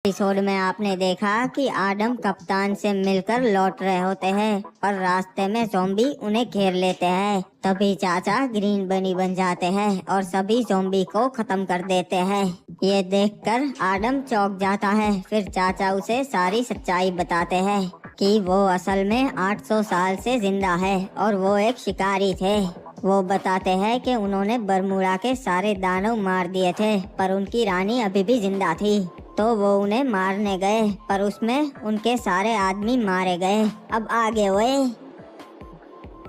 Episode में आपने देखा कि आदम कप्तान से मिलकर लौट रहे होते हैं, पर रास्ते में ज़ॉम्बी उन्हें घेर लेते हैं। तभी चाचा ग्रीन बनी बन जाते हैं और सभी ज़ॉम्बी को खत्म कर देते हैं। ये देखकर आदम चौंक जाता है। फिर चाचा उसे सारी सच्चाई बताते हैं कि वो असल में 800 साल से जिंदा है और वो एक शिकारी थे। वो बताते हैं कि उन्होंने बरमूडा के सारे दानव मार दिए थे, पर उनकी रानी अभी भी जिंदा थी, तो वो उन्हें मारने गए, पर उसमें उनके सारे आदमी मारे गए। अब आगे हुए।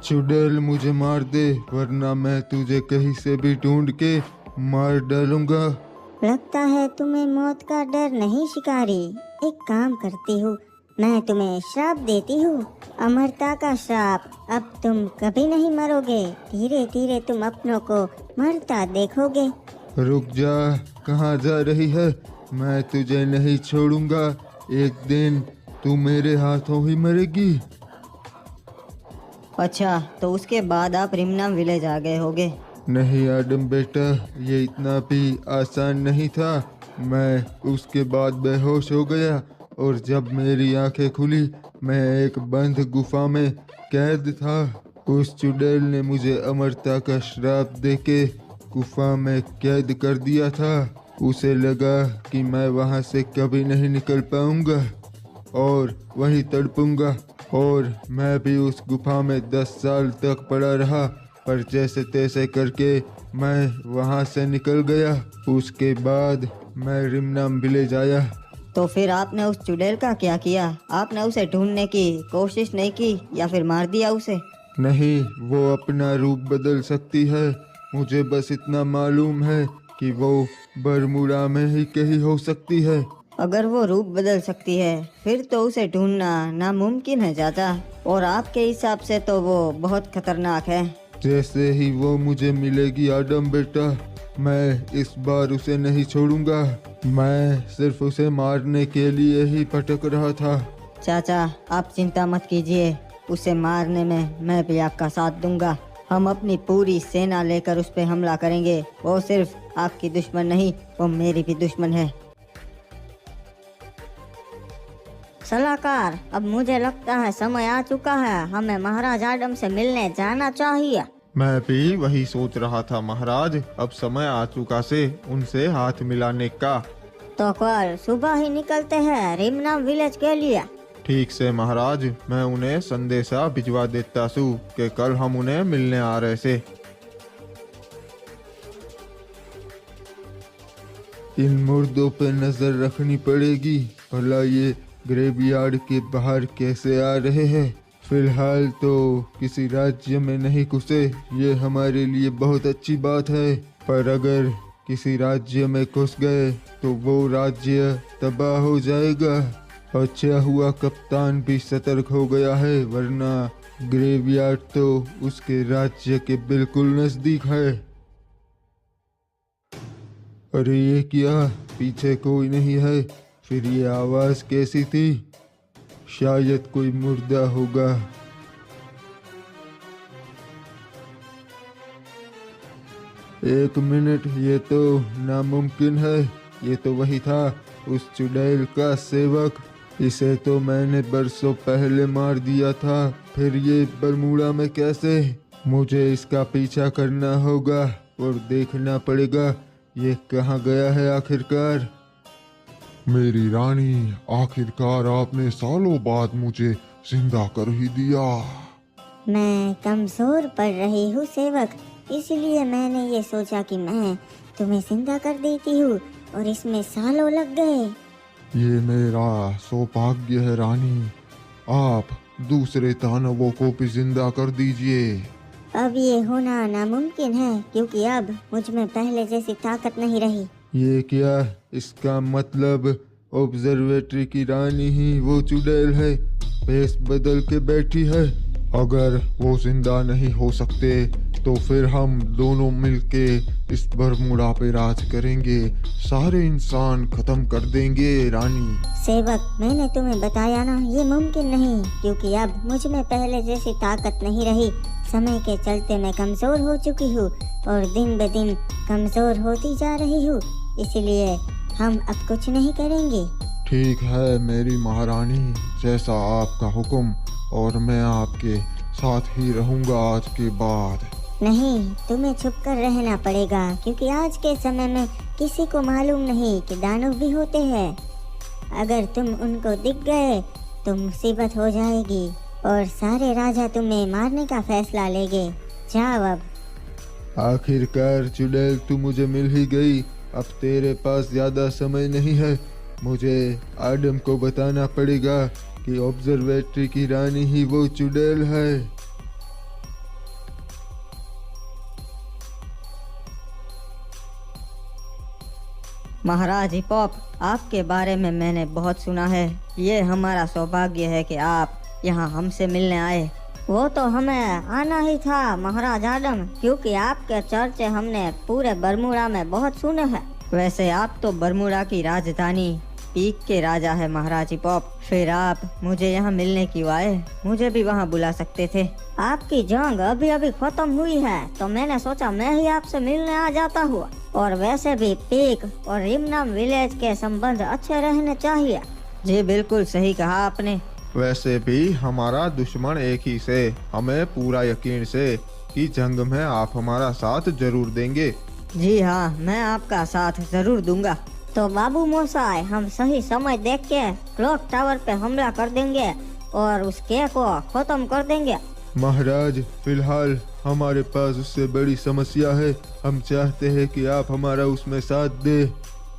चुड़ैल, मुझे मार दे, वरना मैं तुझे कहीं से भी ढूंढ के मार डालूंगा। लगता है तुम्हें मौत का डर नहीं शिकारी। एक काम करती हूँ, मैं तुम्हें श्राप देती हूँ, अमरता का श्राप। अब तुम कभी नहीं मरोगे, धीरे धीरे तुम अपनों को मरता देखोगे। रुक जा, कहाँ जा रही है? मैं तुझे नहीं छोड़ूंगा। एक दिन तू मेरे हाथों ही मरेगी। अच्छा, तो उसके बाद आप रिमनाम विलेज आ गए होगे। नहीं आदम बेटा, ये इतना भी आसान नहीं था। मैं उसके बाद बेहोश हो गया और जब मेरी आंखें खुली, मैं एक बंद गुफा में कैद था। उस चुड़ैल ने मुझे अमरता का श्राप देके गुफा में कैद कर दिया था। उसे लगा कि मैं वहां से कभी नहीं निकल पाऊंगा और वहीं तड़पूंगा, और मैं भी उस गुफा में 10 साल तक पड़ा रहा, पर जैसे तैसे करके मैं वहां से निकल गया। उसके बाद मैं रिमनाम विलेज आया। तो फिर आपने उस चुड़ैल का क्या किया? आपने उसे ढूंढने की कोशिश नहीं की या फिर मार दिया उसे? नहीं, वो अपना रूप बदल सकती है। मुझे बस इतना मालूम है कि वो बरमूडा में ही कहीं हो सकती है। अगर वो रूप बदल सकती है, फिर तो उसे ढूंढना नामुमकिन है चाचा, और आपके हिसाब से तो वो बहुत खतरनाक है। जैसे ही वो मुझे मिलेगी आदम बेटा, मैं इस बार उसे नहीं छोड़ूंगा। मैं सिर्फ उसे मारने के लिए ही भटक रहा था। चाचा, आप चिंता मत कीजिए, उसे मारने में मैं भी आपका साथ दूंगा। हम अपनी पूरी सेना लेकर उस पे हमला करेंगे। वो सिर्फ आपकी दुश्मन नहीं, वो मेरी भी दुश्मन है। सलाहकार, अब मुझे लगता है समय आ चुका है, हमें महाराज आदम से मिलने जाना चाहिए। मैं भी वही सोच रहा था महाराज, अब समय आ चुका से उनसे हाथ मिलाने का। तो कल सुबह ही निकलते हैं रिमनाम विलेज के लिए। ठीक से महाराज, मैं उन्हें संदेशा भिजवा देता सू कि कल हम उन्हें मिलने आ रहे से। इन मुर्दों पे नजर रखनी पड़ेगी, भला ये ग्रेवयार्ड के बाहर कैसे आ रहे हैं। फिलहाल तो किसी राज्य में नहीं घुसे, ये हमारे लिए बहुत अच्छी बात है, पर अगर किसी राज्य में घुस गए तो वो राज्य तबाह हो जाएगा। अच्छा हुआ कप्तान भी सतर्क हो गया है, वरना ग्रेवयार्ड तो उसके राज्य के बिल्कुल नजदीक है। अरे ये क्या, पीछे कोई नहीं है, फिर ये आवाज कैसी थी? शायद कोई मुर्दा होगा। एक मिनट, ये तो नामुमकिन है। ये तो वही था, उस चुड़ैल का सेवक। इसे तो मैंने बरसों पहले मार दिया था, फिर ये बरमूडा में कैसे? मुझे इसका पीछा करना होगा और देखना पड़ेगा ये कहाँ गया है आखिरकार। मेरी रानी, आखिरकार आपने सालों बाद मुझे जिंदा कर ही दिया। मैं कमजोर पड़ रही हूँ सेवक, इसलिए मैंने ये सोचा कि मैं तुम्हें जिंदा कर देती हूँ, और इसमें सालों लग गए। ये मेरा सौभाग्य है रानी, आप दूसरे दानवों को भी जिंदा कर दीजिए। अब ये होना नामुमकिन है, क्योंकि अब मुझ में पहले जैसी ताकत नहीं रही। ये क्या? इसका मतलब ऑब्जर्वेटरी की रानी ही वो चुड़ैल है, भेष बदल के बैठी है। अगर वो जिंदा नहीं हो सकते तो फिर हम दोनों मिलके इस बरमूडा पे राज करेंगे, सारे इंसान खत्म कर देंगे रानी। सेवक, मैंने तुम्हें बताया ना, ये मुमकिन नहीं, क्योंकि अब मुझ में पहले जैसी ताकत नहीं रही। समय के चलते मैं कमजोर हो चुकी हूँ और दिन ब दिन कमजोर होती जा रही हूँ, इसलिए हम अब कुछ नहीं करेंगे। ठीक है मेरी महारानी, जैसा आपका हुक्म, और मैं आपके साथ ही रहूंगा आज के बाद। नहीं, तुम्हें छुप कर रहना पड़ेगा, क्योंकि आज के समय में किसी को मालूम नहीं कि दानव भी होते हैं। अगर तुम उनको दिख गए तो मुसीबत हो जाएगी और सारे राजा तुम्हें मारने का फैसला लेंगे। जाओ अब। आखिरकार चुड़ैल तू मुझे मिल ही गई। अब तेरे पास ज्यादा समय नहीं है। मुझे आदम को बताना पड़ेगा कि ऑब्जर्वेटरी की रानी ही वो चुड़ैल है। महाराज हिपॉप, आपके बारे में मैंने बहुत सुना है। ये हमारा सौभाग्य है कि आप यहाँ हमसे मिलने आए। वो तो हमें आना ही था महाराज आदम, क्योंकि आपके चर्चे हमने पूरे बरमूडा में बहुत सुने हैं। वैसे आप तो बरमूडा की राजधानी पीक के राजा है महाराज हिपॉप, फिर आप मुझे यहाँ मिलने क्यों आए? मुझे भी वहाँ बुला सकते थे। आपकी जंग अभी अभी खत्म हुई है तो मैंने सोचा मैं ही आपसे मिलने आ जाता हुआ। और वैसे भी पीक और रिमनाम विलेज के संबंध अच्छे रहने चाहिए। जी बिल्कुल सही कहा आपने। वैसे भी हमारा दुश्मन एक ही से, हमें पूरा यकीन से कि जंग में आप हमारा साथ जरूर देंगे। जी हाँ, मैं आपका साथ जरूर दूंगा। तो बाबू मोसाई, हम सही समय देख के क्लॉक टावर पे हमला कर देंगे और उस के को खत्म कर देंगे। महाराज, फिलहाल हमारे पास उससे बड़ी समस्या है। हम चाहते हैं कि आप हमारा उसमें साथ दे।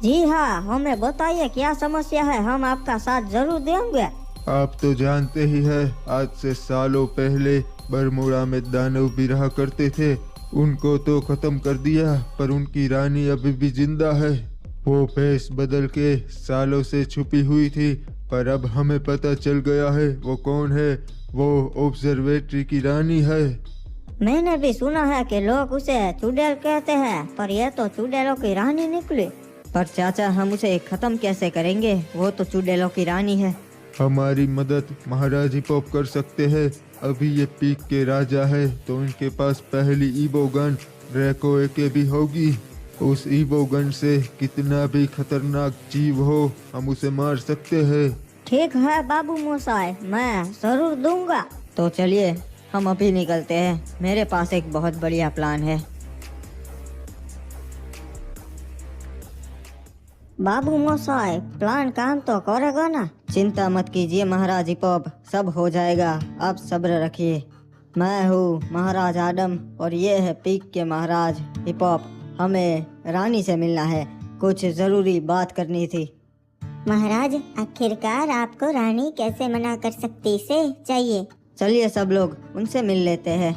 जी हाँ, हमें बताइए क्या समस्या है, हम आपका साथ जरूर देंगे। आप तो जानते ही हैं, आज से सालों पहले बरमूडा में दानव भी रहा करते थे। उनको तो खत्म कर दिया, पर उनकी रानी अभी भी जिंदा है। वो भेष बदल के सालों से छुपी हुई थी, पर अब हमें पता चल गया है वो कौन है। वो ऑब्जर्वेटरी की रानी है। मैंने भी सुना है कि लोग उसे चुड़ैल कहते हैं, पर यह तो चुड़ैलों की रानी निकली। पर चाचा, हम उसे खत्म कैसे करेंगे? वो तो चुड़ैलों की रानी है। हमारी मदद महाराज हिपॉप कर सकते हैं। अभी ये पीक के राजा है तो इनके पास पहली ईबो गन ड्रैको एके भी होगी। उस ईबो गन से कितना भी खतरनाक जीव हो हम उसे मार सकते हैं। ठीक है बाबू मोसाई, मैं जरूर दूंगा। तो चलिए हम अभी निकलते हैं, मेरे पास एक बहुत बढ़िया प्लान है। बाबू मोसाई, प्लान काम तो करेगा ना? चिंता मत कीजिए महाराज हिपॉप, सब हो जाएगा, आप सब्र रखिए। मैं हूँ महाराज आदम और ये है पीक के महाराज हिपॉप। हमें रानी से मिलना है, कुछ जरूरी बात करनी थी। महाराज, आखिरकार आपको रानी कैसे मना कर सकती से चाहिए। चलिए सब लोग उनसे मिल लेते हैं।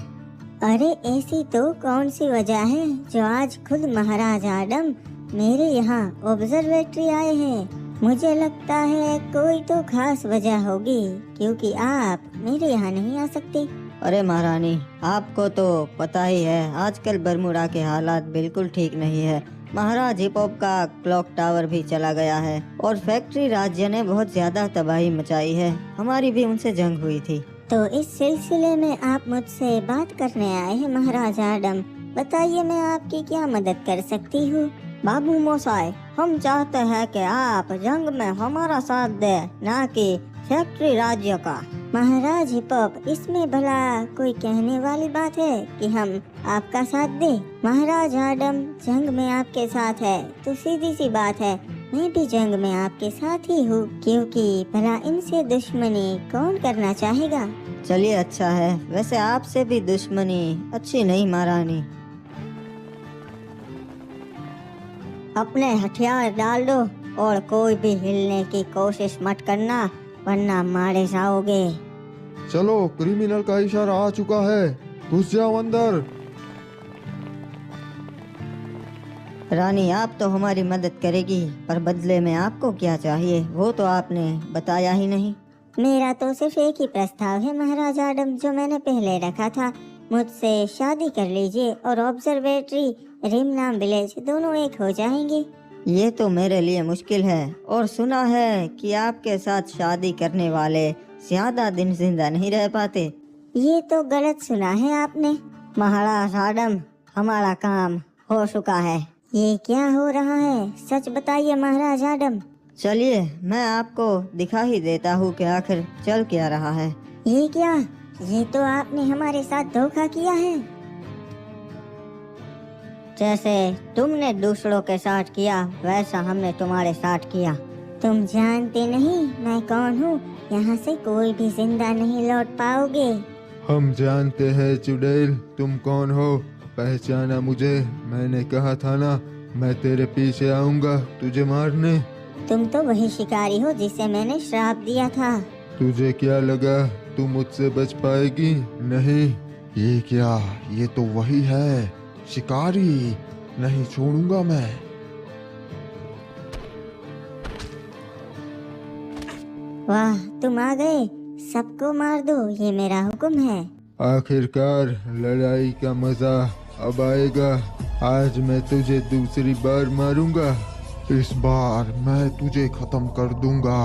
अरे ऐसी तो कौन सी वजह है जो आज खुद महाराज आदम मेरे यहाँ ऑब्जर्वेटरी आए हैं? मुझे लगता है कोई तो खास वजह होगी, क्योंकि आप मेरे यहाँ नहीं आ सकते। अरे महारानी, आपको तो पता ही है आजकल बरमूडा के हालात बिल्कुल ठीक नहीं है। महाराज हिपॉप का क्लॉक टावर भी चला गया है और फैक्ट्री राज्य ने बहुत ज्यादा तबाही मचाई है। हमारी भी उनसे जंग हुई थी। तो इस सिलसिले में आप मुझसे बात करने आए हैं महाराज आदम। बताइए मैं आपकी क्या मदद कर सकती हूँ? बाबू मोसाई, हम चाहते हैं कि आप जंग में हमारा साथ दे, ना कि फैक्ट्री राज्य का। महाराज हिपॉप, इसमें भला कोई कहने वाली बात है कि हम आपका साथ दे? महाराज आदम जंग में आपके साथ है तो सीधी सी बात है, मैं भी जंग में आपके साथ ही हूँ, क्योंकि भला इनसे दुश्मनी कौन करना चाहेगा। चलिए अच्छा है, वैसे आपसे भी दुश्मनी अच्छी नहीं महारानी। अपने हथियार डाल दो और कोई भी हिलने की कोशिश मत करना, वरना मारे जाओगे। चलो, क्रिमिनल का इशारा आ चुका है, घुस जाओ अंदर। रानी, आप तो हमारी मदद करेगी, पर बदले में आपको क्या चाहिए वो तो आपने बताया ही नहीं। मेरा तो सिर्फ एक ही प्रस्ताव है महाराज आदम, जो मैंने पहले रखा था। मुझसे शादी कर लीजिए और ऑब्जर्वेटरी रिमनाम विलेज दोनों एक हो जाएंगे। ये तो मेरे लिए मुश्किल है, और सुना है कि आपके साथ शादी करने वाले ज्यादा दिन जिंदा नहीं रह पाते। ये तो गलत सुना है आपने महाराज आदम, हमारा काम हो चुका है। ये क्या हो रहा है, सच बताइए महाराज आदम। चलिए मैं आपको दिखा ही देता हूँ कि आखिर चल क्या रहा है। ये क्या? ये तो आपने हमारे साथ धोखा किया है। जैसे तुमने दूसरों के साथ किया वैसा हमने तुम्हारे साथ किया। तुम जानते नहीं मैं कौन हूँ। यहाँ से कोई भी जिंदा नहीं लौट पाओगे। हम जानते हैं चुड़ैल, तुम कौन हो। पहचाना मुझे? मैंने कहा था ना मैं तेरे पीछे आऊंगा तुझे मारने। तुम तो वही शिकारी हो जिसे मैंने श्राप दिया था। तुझे क्या लगा तू मुझसे बच पाएगी? नहीं। ये क्या, ये तो वही है शिकारी। नहीं छोड़ूंगा मैं। वाह, तुम आ गए। सबको मार दो, ये मेरा हुक्म है। आखिरकार लड़ाई का मजा अब आएगा। आज मैं तुझे दूसरी बार मारूंगा। इस बार मैं तुझे खत्म कर दूंगा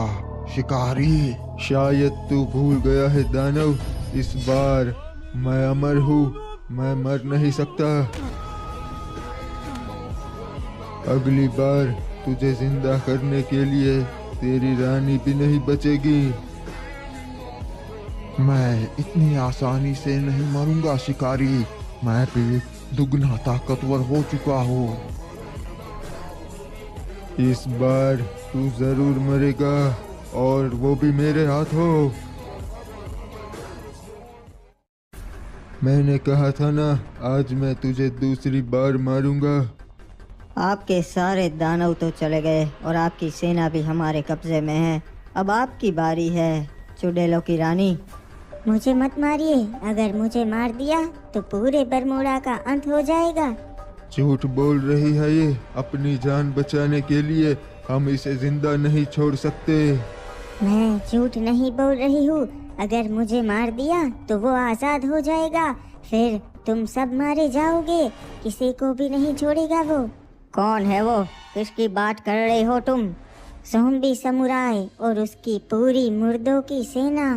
शिकारी। शायद तू भूल गया है दानव, इस बार मैं अमर हूँ, मैं मर नहीं सकता। अगली बार तुझे जिंदा करने के लिए तेरी रानी भी नहीं बचेगी। मैं इतनी आसानी से नहीं मरूंगा शिकारी। मैं भी दुगना ताकतवर हो चुका हूँ। इस बार तू जरूर मरेगा, और वो भी मेरे हाथों। मैंने कहा था ना आज मैं तुझे दूसरी बार मारूंगा। आपके सारे दानव तो चले गए और आपकी सेना भी हमारे कब्जे में है। अब आपकी बारी है चुड़ैलों की रानी। मुझे मत मारिए। अगर मुझे मार दिया तो पूरे बरमूडा का अंत हो जाएगा। झूठ बोल रही है ये। अपनी जान बचाने के लिए हम इसे जिंदा नहीं छोड़ सकते। मैं झूठ नहीं बोल रही हूँ। अगर मुझे मार दिया तो वो आजाद हो जाएगा। फिर तुम सब मारे जाओगे, किसी को भी नहीं छोड़ेगा वो। कौन है वो? किसकी बात कर रहे हो तुम? ज़ॉम्बी समुराई और उसकी पूरी मुर्दों की सेना।